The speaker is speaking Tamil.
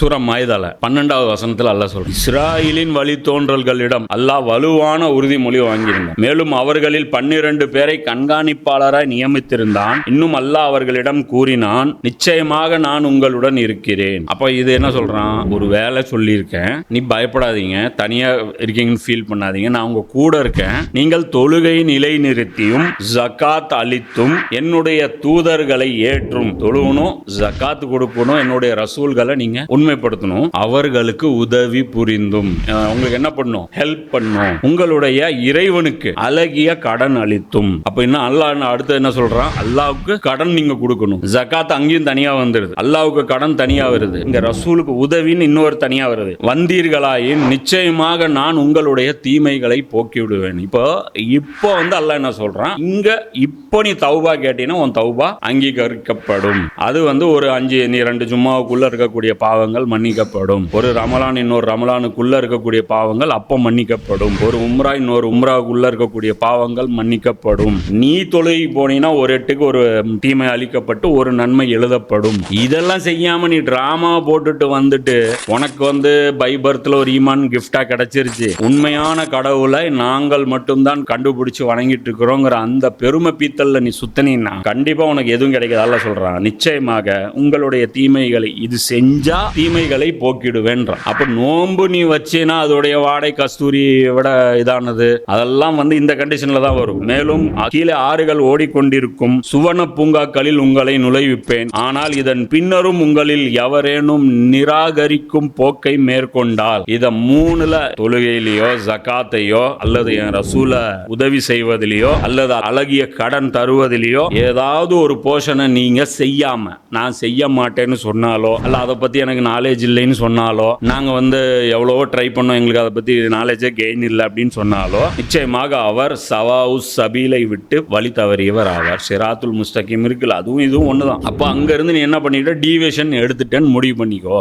சூரா மாயிதால 12வது வசனத்தில் அல்லாஹ் சொல்றான், இஸ்ராயலின் வழித்தோன்றல்களிடம் அல்லாஹ் வலுவான உறுதிமொழி வாங்கியிருந்தான். மேலும் அவர்களில் 12 பேரை கண்காணிப்பாளராய் நியமித்திருந்தான். இன்னும் அல்லாஹ் அவர்களிடம் கூறினான், நிச்சயமாக நான் உங்களுடன் இருக்கிறேன். அப்ப இது என்ன சொல்றான்? ஒரு வேலை சொல்லியிருக்கேன், நீ பயப்படாதீங்க, தனியா இருக்கீங்கன்னு ஃபீல் பண்ணாதீங்க, நான் உங்க கூட இருக்கேன். நீங்கள் தொழுகை நிலை நிறுத்தியும் ஜகாத் அளித்தும் என்னுடைய தூதர்களை ஏற்றும், தொழுவனும் ஜகாத் கொடுக்கணும், என்னுடைய ரசூல்களை நீங்க உண்மைப்படுத்தணும், அவர்களுக்கு உதவி புரிந்தும் உங்களுக்கு என்ன பண்ணும்? ஹெல்ப் பண்ணும். உங்களுடைய இறைவனுக்கு அழகிய கடன் அளித்தும். அப்ப இன்னும் அல்லாஹ் அடுத்து என்ன சொல்றான்? அல்லாஹ்வுக்கு கடன் நீங்க கொடுக்கணும். ஜகாத் அங்கேயும் தனியா வந்துருது, அல்லாஹ்வுக்கு கடன் தனியா வருது, இங்க ரசூலுக்கு உதவின்னு இன்னொரு தனியா வருது. வந்தீர்களாயின் நிச்சயமாக நான் உங்களுடைய தீமைகளை போக்கி விடுவேன். இப்போ வந்து அல்லாஹ் என்ன சொல்றான்? இங்க இப்போ நீ தௌபா கேட்டீங்கன்னா உன் தௌபா அங்கீகரிக்கப்படும். அது வந்து ஒரு 5 நீ 2 ஜும்மாவுக்குள்ள இருக்கக்கூடிய பாவங்கள் மன்னிக்கப்படும். ஒரு ரமலான் இன்னொரு ரமலானுக்குள்ள இருக்கக்கூடிய பாவங்கள் அப்போ மன்னிக்கப்படும். ஒரு உம்ரா இன்னொரு உம்ராவுக்குள்ள இருக்கக்கூடிய பாவங்கள் மன்னிக்கப்படும். நீ தொழுகை போனீங்கன்னா ஒரு 8க்கு ஒரு தீமை அளிக்கப்பட்டு ஒரு நன்மை எழுதப்படும். இதெல்லாம் செய்யாம நீ டிராமா போட்டுட்டு வந்துட்டு உனக்கு வந்து பைபர்த்தில் ஒரு ஈமான் கிஃப்டா கிடைச்சிருச்சு, உண்மையான கடவுளை நாங்கள் மட்டும்தான் கண்டுபிடிச்சு வணங்கிட்டு இருக்கிறோங்கிற அந்த பெருமை பீத்தல்ல நீ சுத்தனா கண்டிப்பா உனக்கு எதுவும் கிடைக்காது. அல்ல சொல்றான், நிச்சயமாக உங்களுடைய தீமைகளை இது செஞ்சா தீமைகளை போக்கிடுவேன்றான். அப்ப நோன்பு நீ வச்சேனா அதோடைய வாடை கஸ்தூரி விட இதானது, அதெல்லாம் வந்து இந்த கண்டிஷன்ல தான் வரும். மேலும் கீழே ஆறுகள் ஓடிக்கொண்டிருக்கும் சுவன பூங்காக்களில் உங்களை நுழைவிப்பேன். ஆனால் இதன் பின்னரும் உங்களில் எவரேனும் நிராகரிக்கும் போக்கை மேற்கொண்டால், இத 3ல தொழுகையிலேயோ ஜகாத்தையோ அல்லது என் ரசூல உதவி செய்வதிலேயோ அல்லது அழகிய கடன் தருவதிலேயோ ஏதாவது ஒரு போஷனை நீங்க செய்யாம நான் செய்ய மாட்டேன்னு சொன்னாலோ, அல்ல அதை பத்தி எனக்கு நாலேஜ் இல்லைன்னு சொன்னாலோ, நாங்க வந்து எவ்வளவோ ட்ரை பண்ணோம், எங்களுக்கு அதை பத்தி நாலேஜே கெயின் இல்லை அப்படின்னு சொன்னாலோ, நிச்சயமாக அவர் சவாவுஸ் சபீலை விட்டு வழி தவறியவர் ஆவார். சிராத்துல் முஸ்தகீம் இருக்குல்ல, அதுவும் இதுவும் ஒண்ணுதான். அப்ப அங்க இருந்து நீ என்ன பண்ணிட்ட? டீவியேஷன் எடுத்துட்டேன்னு முடிவு பண்ணிக்கோ.